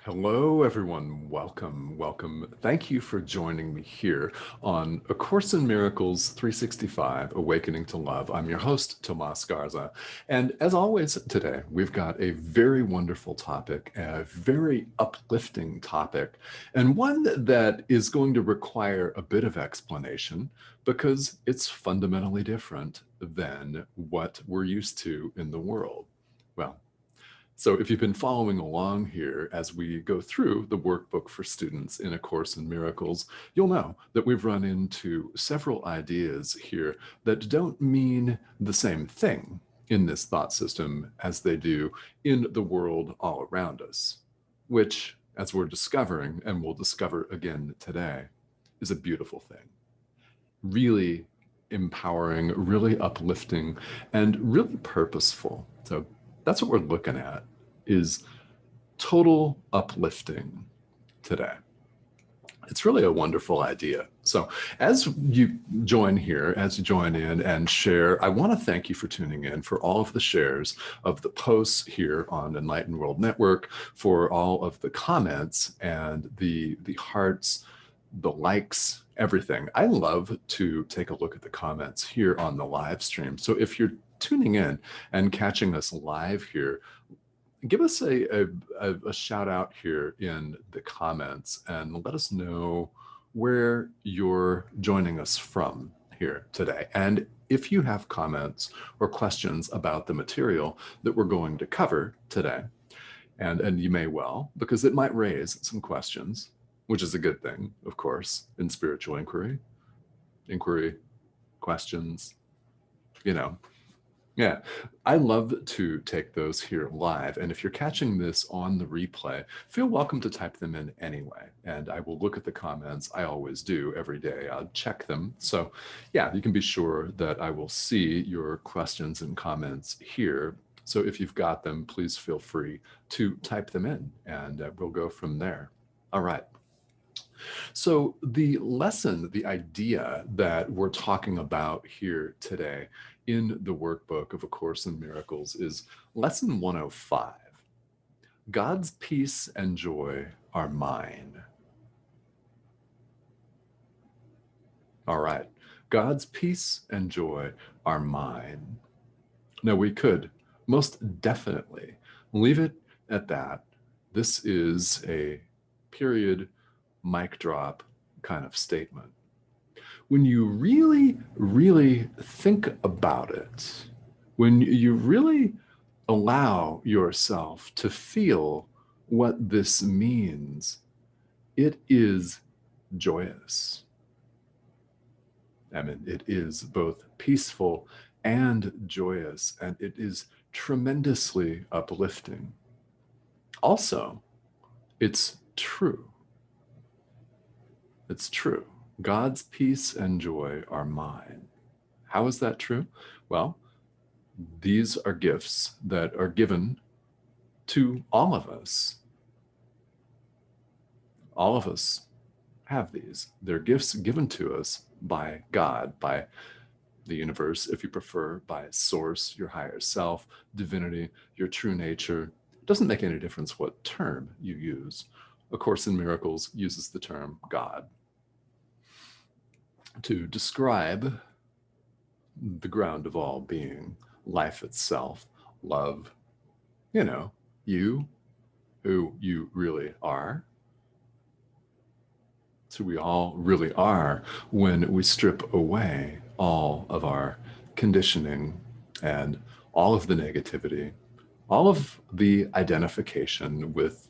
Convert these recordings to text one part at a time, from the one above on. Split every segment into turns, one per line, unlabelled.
Hello, everyone. Welcome, welcome. Thank you for joining me here on A Course in Miracles 365, Awakening to Love. I'm your host, Tomas Garza. And as always, today, we've got a very wonderful topic, a very uplifting topic, and one that is going to require a bit of explanation because it's fundamentally different than what we're used to in the world. Well, so if you've been following along here as we go through the workbook for students in A Course in Miracles, you'll know that we've run into several ideas here that don't mean the same thing in this thought system as they do in the world all around us, which, as we're discovering, and we'll discover again today, is a beautiful thing. Really empowering, really uplifting, and really purposeful. So that's what we're looking at, is total uplifting today. It's really a wonderful idea. So as you join here, as you join in and share, I want to thank you for tuning in, for all of the shares of the posts here on Enlightened World Network, for all of the comments and the hearts, the likes, everything. I love to take a look at the comments here on the live stream. So if you're tuning in and catching us live here, give us a shout out here in the comments and let us know where you're joining us from here today. And if you have comments or questions about the material that we're going to cover today, and you may well, because it might raise some questions, which is a good thing, of course, in spiritual inquiry, questions, yeah, I love to take those here live. And if you're catching this on the replay, feel welcome to type them in anyway. And I will look at the comments. I always do every day. I'll check them. So yeah, you can be sure that I will see your questions and comments here. So if you've got them, please feel free to type them in and we'll go from there. All right. So the lesson, the idea that we're talking about here today in the workbook of A Course in Miracles is lesson 105. God's peace and joy are mine. All right. God's peace and joy are mine. Now, we could most definitely leave it at that. This is a period mic drop kind of statement. When you really, really think about it, when you really allow yourself to feel what this means, it is joyous. I mean, it is both peaceful and joyous, and it is tremendously uplifting. Also, it's true. It's true. God's peace and joy are mine. How is that true? Well, these are gifts that are given to all of us. All of us have these. They're gifts given to us by God, by the universe, if you prefer, by source, your higher self, divinity, your true nature. It doesn't make any difference what term you use. A Course in Miracles uses the term God to describe the ground of all being, life itself, love, you, who you really are. It's who we all really are when we strip away all of our conditioning and all of the negativity, all of the identification with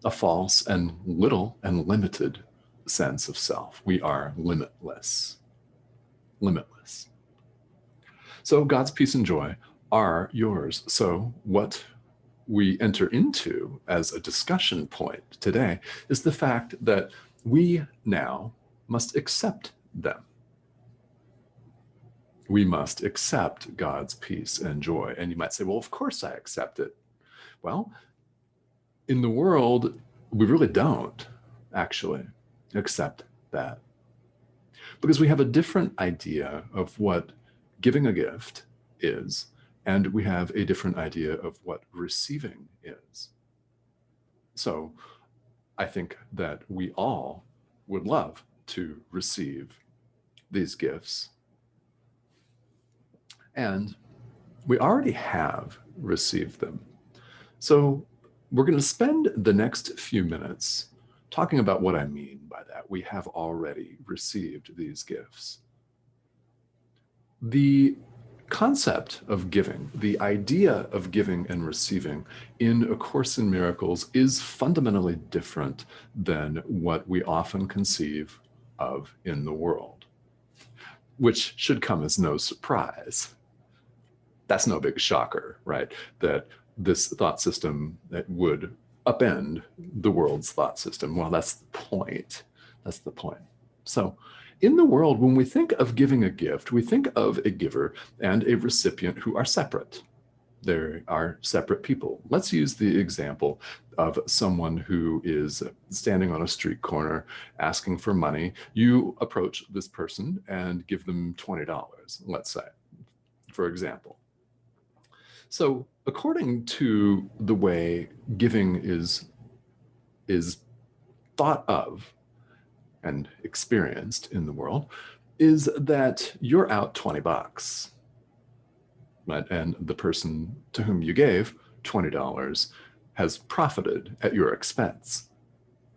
a false and little and limited sense of self. We are limitless. Limitless. So God's peace and joy are yours. So what we enter into as a discussion point today is the fact that we now must accept them. We must accept God's peace and joy. And you might say, well, of course I accept it. Well, in the world, we really don't actually accept that, because we have a different idea of what giving a gift is, and we have a different idea of what receiving is. So I think that we all would love to receive these gifts. And we already have received them. So we're going to spend the next few minutes talking about what I mean by that. We have already received these gifts. The concept of giving, the idea of giving and receiving in A Course in Miracles is fundamentally different than what we often conceive of in the world, which should come as no surprise. That's no big shocker, right? That this thought system that would upend the world's thought system. Well, that's the point. That's the point. So in the world, when we think of giving a gift, we think of a giver and a recipient who are separate. They are separate people. Let's use the example of someone who is standing on a street corner asking for money. You approach this person and give them $20, let's say, for example. So according to the way giving is thought of and experienced in the world, is that you're out $20, right? And the person to whom you gave $20 has profited at your expense.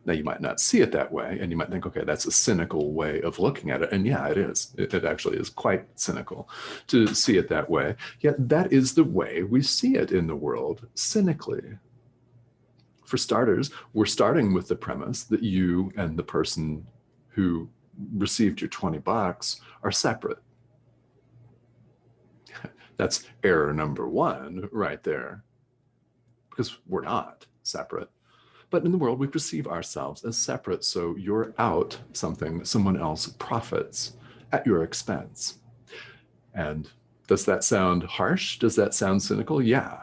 Now, you might not see it that way, and you might think, okay, that's a cynical way of looking at it. And yeah, it is. It actually is quite cynical to see it that way. Yet that is the way we see it in the world, cynically. For starters, we're starting with the premise that you and the person who received your $20 are separate. That's error number one right there, because we're not separate. But in the world, we perceive ourselves as separate. So you're out something, someone else profits at your expense. And does that sound harsh? Does that sound cynical? Yeah.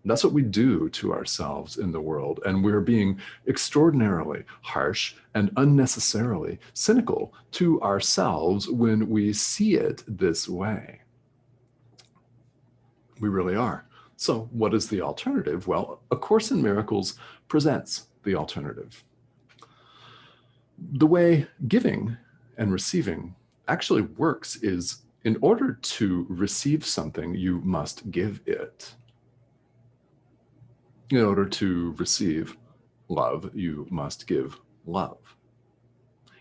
That's what we do to ourselves in the world. And we're being extraordinarily harsh and unnecessarily cynical to ourselves when we see it this way. We really are. So what is the alternative? Well, A Course in Miracles presents the alternative. The way giving and receiving actually works is, in order to receive something, you must give it. In order to receive love, you must give love.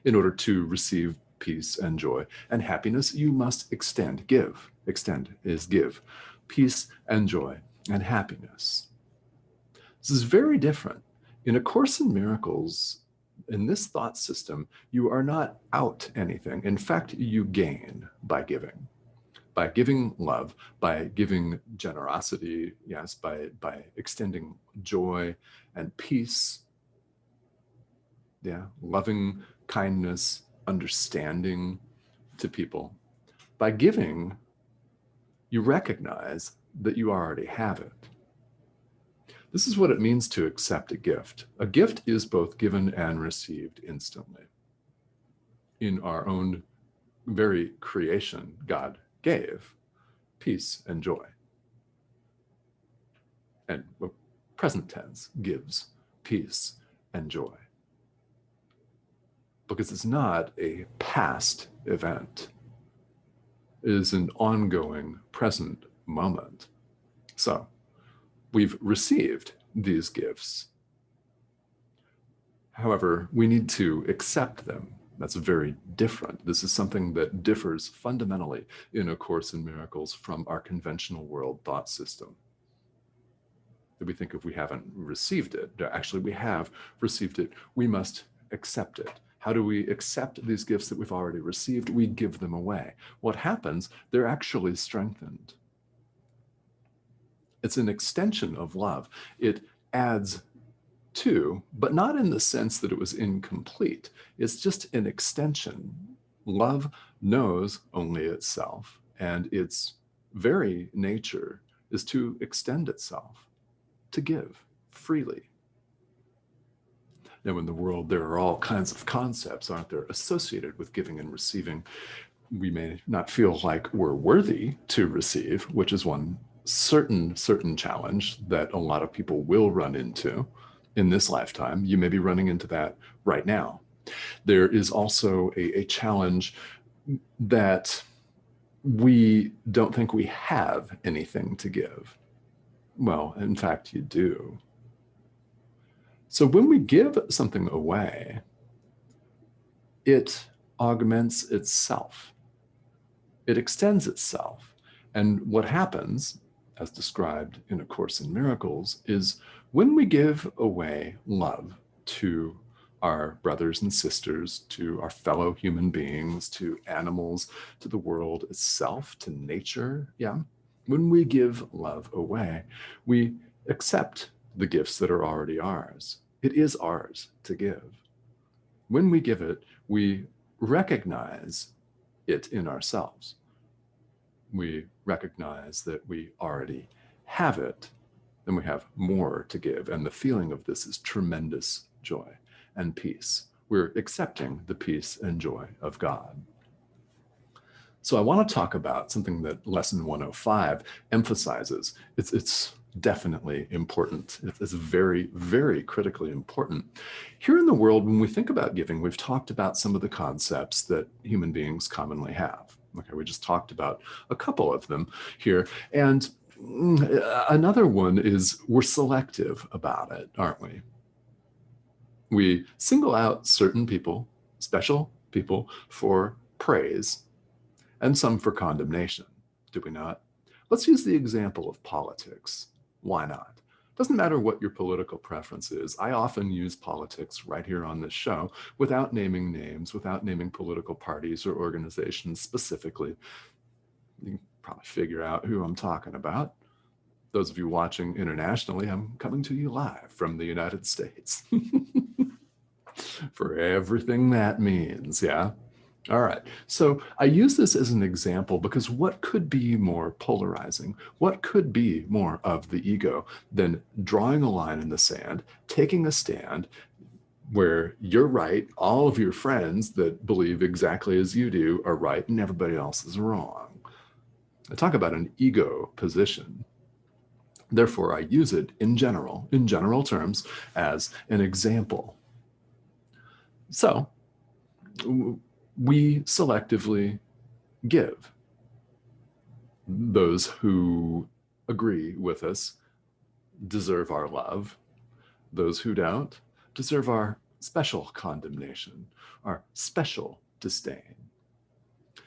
In order to receive peace and joy and happiness, you must extend, give. Extend is give. Peace and joy and happiness. This is very different. In A Course in Miracles, in this thought system, you are not out anything. In fact, you gain by giving. By giving love, by giving generosity, yes, by extending joy and peace, yeah, loving kindness, understanding to people. By giving, you recognize that you already have it. This is what it means to accept a gift. A gift is both given and received instantly. In our own very creation, God gave peace and joy. And present tense gives peace and joy. Because it's not a past event. It is an ongoing present moment. So we've received these gifts. However, we need to accept them. That's very different. This is something that differs fundamentally in A Course in Miracles from our conventional world thought system. That we think if we haven't received it, actually we have received it, we must accept it. How do we accept these gifts that we've already received? We give them away. What happens? They're actually strengthened. It's an extension of love. It adds to, but not in the sense that it was incomplete. It's just an extension. Love knows only itself, and its very nature is to extend itself, to give freely. Now, in the world, there are all kinds of concepts, aren't there, associated with giving and receiving. We may not feel like we're worthy to receive, which is one certain challenge that a lot of people will run into. in this lifetime. You may be running into that right now. There is also a challenge that we don't think we have anything to give. Well, in fact, you do. So when we give something away, it augments itself. It extends itself. And what happens, as described in A Course in Miracles, is when we give away love to our brothers and sisters, to our fellow human beings, to animals, to the world itself, to nature, when we give love away, we accept the gifts that are already ours. It is ours to give. When we give it, we recognize it in ourselves. We recognize that we already have it, and we have more to give. And the feeling of this is tremendous joy and peace. We're accepting the peace and joy of God. So I want to talk about something that Lesson 105 emphasizes. It's definitely important. It's very, very critically important. Here in the world, when we think about giving, we've talked about some of the concepts that human beings commonly have. Okay, we just talked about a couple of them here. And another one is we're selective about it, aren't we? We single out certain people, special people, for praise and some for condemnation, do we not? Let's use the example of politics. Why not? Doesn't matter what your political preference is. I often use politics right here on this show without naming names, without naming political parties or organizations specifically. You can probably figure out who I'm talking about. Those of you watching internationally, I'm coming to you live from the United States. For everything that means, yeah? All right, so I use this as an example because what could be more polarizing? What could be more of the ego than drawing a line in the sand, taking a stand where you're right, all of your friends that believe exactly as you do are right, and everybody else is wrong? I talk about an ego position. Therefore, I use it in general terms, as an example. So, we selectively give. Those who agree with us deserve our love. Those who don't deserve our special condemnation, our special disdain.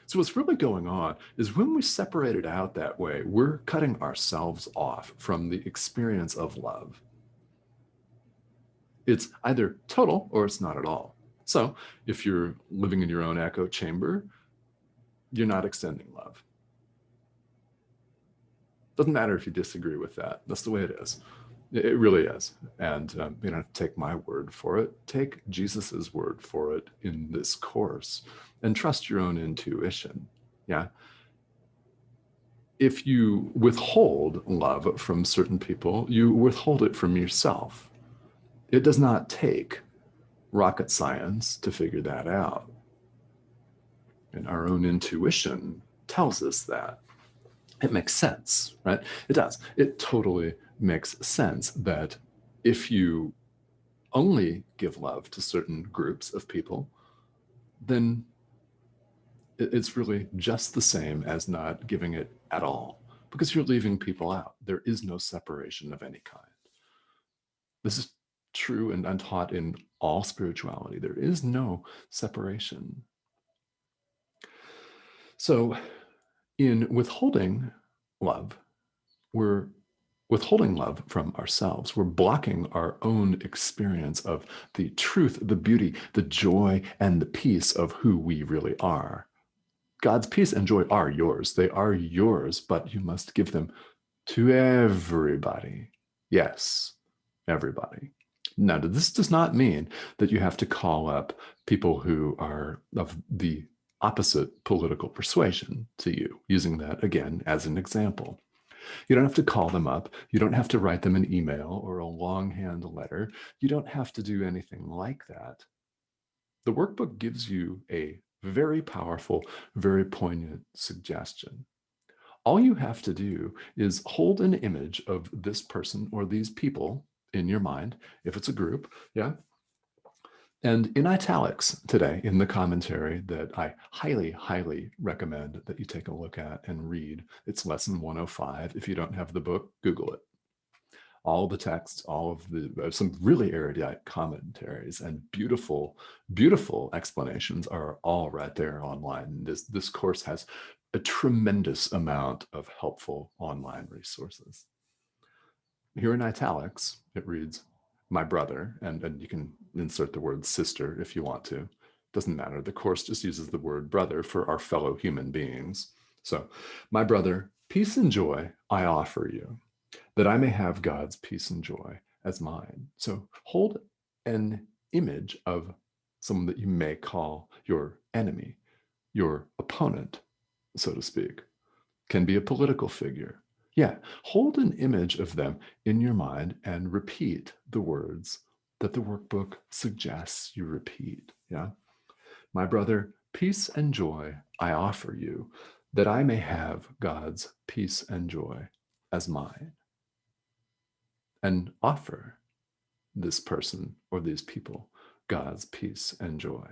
So what's really going on is when we separate it out that way, we're cutting ourselves off from the experience of love. It's either total or it's not at all. So if you're living in your own echo chamber, you're not extending love. Doesn't matter if you disagree with that. That's the way it is. It really is. And you don't have to take my word for it. Take Jesus's word for it in this course and trust your own intuition. Yeah. If you withhold love from certain people, you withhold it from yourself. It does not take rocket science to figure that out. And our own intuition tells us that. It makes sense, right? It does. It totally makes sense that if you only give love to certain groups of people, then it's really just the same as not giving it at all, because you're leaving people out. There is no separation of any kind. This is true and taught in all spirituality. There is no separation. So in withholding love, we're withholding love from ourselves. We're blocking our own experience of the truth, the beauty, the joy, and the peace of who we really are. God's peace and joy are yours. They are yours, but you must give them to everybody. Yes, everybody. Now, this does not mean that you have to call up people who are of the opposite political persuasion to you, using that again as an example. You don't have to call them up. You don't have to write them an email or a longhand letter. You don't have to do anything like that. The workbook gives you a very powerful, very poignant suggestion. All you have to do is hold an image of this person or these people in your mind, if it's a group, yeah? And in italics today, in the commentary that I highly, highly recommend that you take a look at and read, it's lesson 105. If you don't have the book, Google it. All the texts, all of the, some really erudite commentaries and beautiful, beautiful explanations are all right there online. This course has a tremendous amount of helpful online resources. Here in italics, it reads, my brother, and you can insert the word sister if you want to. Doesn't matter. The course just uses the word brother for our fellow human beings. So, my brother, peace and joy I offer you, that I may have God's peace and joy as mine. So hold an image of someone that you may call your enemy, your opponent, so to speak. Can be a political figure. Yeah, hold an image of them in your mind and repeat the words that the workbook suggests you repeat. Yeah. My brother, peace and joy I offer you, that I may have God's peace and joy as mine. And offer this person or these people God's peace and joy.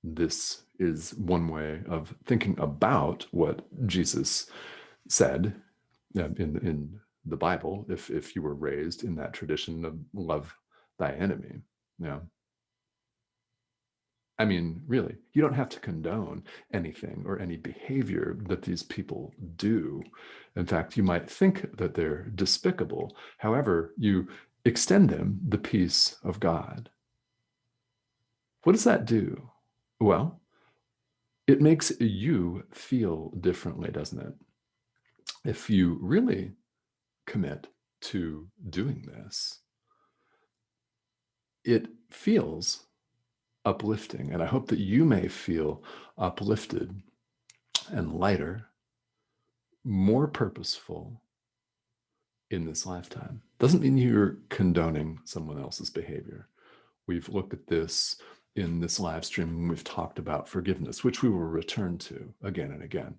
This is one way of thinking about what Jesus said in the Bible, if you were raised in that tradition of love thy enemy. Yeah. I mean, really, you don't have to condone anything or any behavior that these people do. In fact, you might think that they're despicable. However, you extend them the peace of God. What does that do? Well, it makes you feel differently, doesn't it? If you really commit to doing this, it feels uplifting. And I hope that you may feel uplifted and lighter, more purposeful in this lifetime. Doesn't mean you're condoning someone else's behavior. We've looked at this in this live stream when we've talked about forgiveness, which we will return to again and again.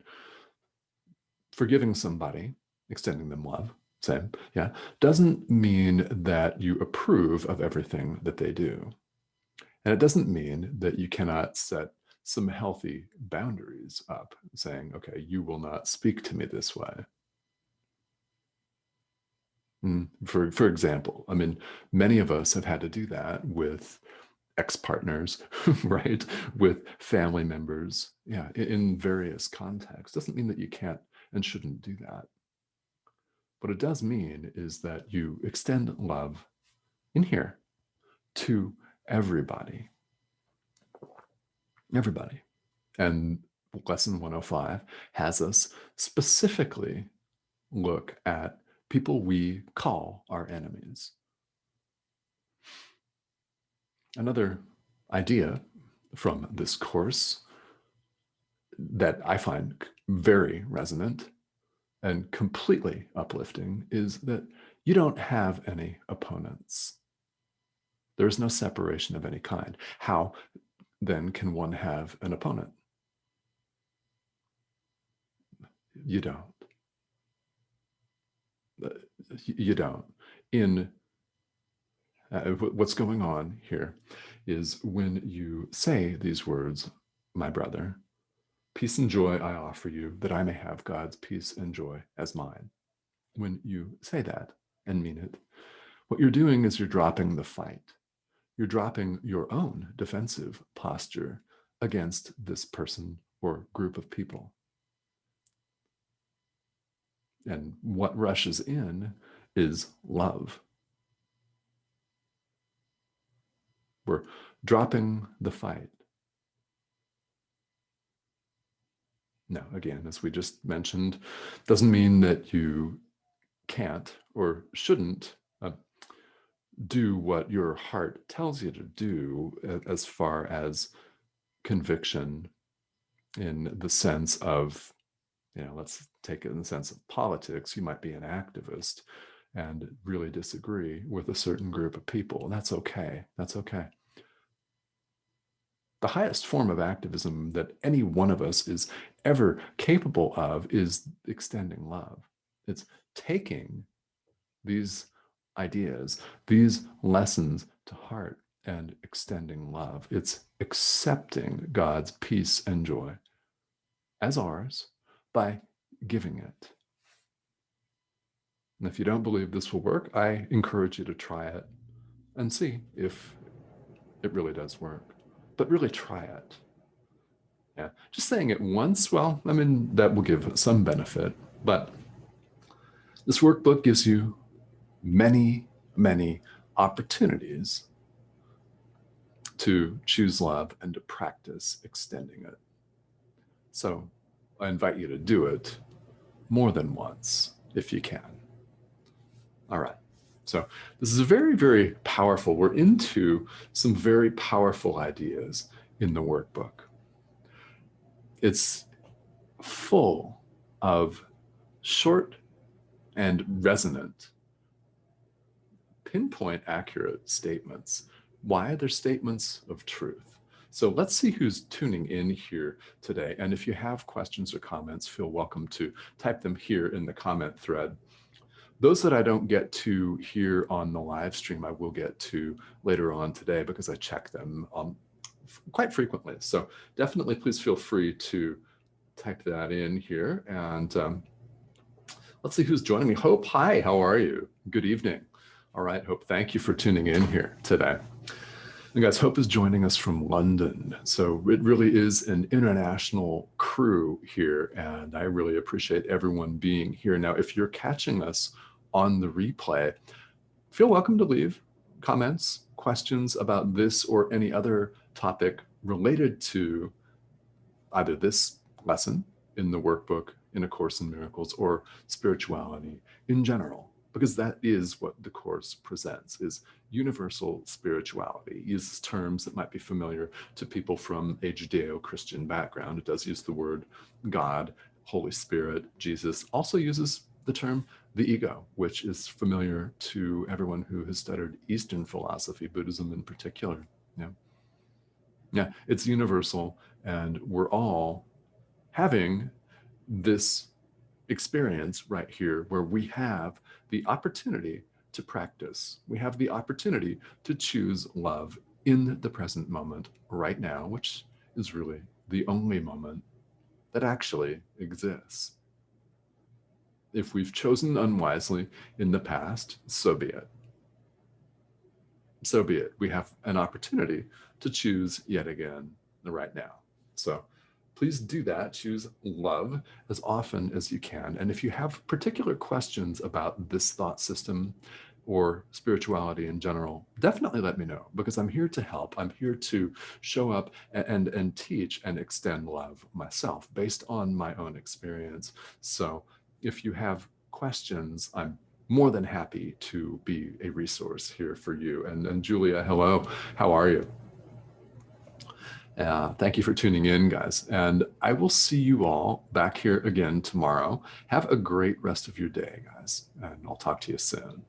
Forgiving somebody, extending them love, same, yeah, doesn't mean that you approve of everything that they do. And it doesn't mean that you cannot set some healthy boundaries up, saying, okay, you will not speak to me this way. For example, I mean, many of us have had to do that with ex-partners, right? With family members, yeah, in various contexts. Doesn't mean that you can't and shouldn't do that. What it does mean is that you extend love in here to everybody. Everybody. And lesson 105 has us specifically look at people we call our enemies. Another idea from this course that I find very resonant and completely uplifting is that you don't have any opponents. There's no separation of any kind. How then can one have an opponent? You don't. You don't. In what's going on here is when you say these words, my brother, peace and joy I offer you, that I may have God's peace and joy as mine. When you say that and mean it, what you're doing is you're dropping the fight. You're dropping your own defensive posture against this person or group of people. And what rushes in is love. We're dropping the fight. Now, again, as we just mentioned, doesn't mean that you can't or shouldn't do what your heart tells you to do as far as conviction in the sense of, let's take it in the sense of politics. You might be an activist and really disagree with a certain group of people. That's okay. That's okay. The highest form of activism that any one of us is ever capable of is extending love. It's taking these ideas, these lessons to heart and extending love. It's accepting God's peace and joy as ours by giving it. And if you don't believe this will work, I encourage you to try it and see if it really does work. But really try it. Yeah, just saying it once, well, I mean, that will give some benefit. But this workbook gives you many, many opportunities to choose love and to practice extending it. So I invite you to do it more than once if you can. All right. So this is a very, very powerful, we're into some very powerful ideas in the workbook. It's full of short and resonant, pinpoint accurate statements. Why? They're statements of truth. So let's see who's tuning in here today. And if you have questions or comments, feel welcome to type them here in the comment thread. Those that I don't get to here on the live stream, I will get to later on today because I check them quite frequently. So definitely please feel free to type that in here. And let's see who's joining me. Hope, hi, how are you? Good evening. All right, Hope, thank you for tuning in here today. And guys, Hope is joining us from London. So it really is an international crew here, and I really appreciate everyone being here. Now, if you're catching us on the replay, feel welcome to leave comments, questions about this or any other topic related to either this lesson in the workbook, in A Course in Miracles, or spirituality in general, because that is what the Course presents, is universal spirituality. It uses terms that might be familiar to people from a Judeo-Christian background. It does use the word God, Holy Spirit, Jesus. Also uses the term the ego, which is familiar to everyone who has studied Eastern philosophy, Buddhism in particular. Yeah, it's universal, and we're all having this experience right here where we have the opportunity to practice. We have the opportunity to choose love in the present moment right now, which is really the only moment that actually exists. If we've chosen unwisely in the past, so be it. So be it. We have an opportunity to choose yet again right now. So please do that. Choose love as often as you can. And if you have particular questions about this thought system or spirituality in general, definitely let me know, because I'm here to help. I'm here to show up and teach and extend love myself based on my own experience. So if you have questions, I'm more than happy to be a resource here for you. And Julia, hello, how are you? Thank you for tuning in, guys. And I will see you all back here again tomorrow. Have a great rest of your day, guys. And I'll talk to you soon.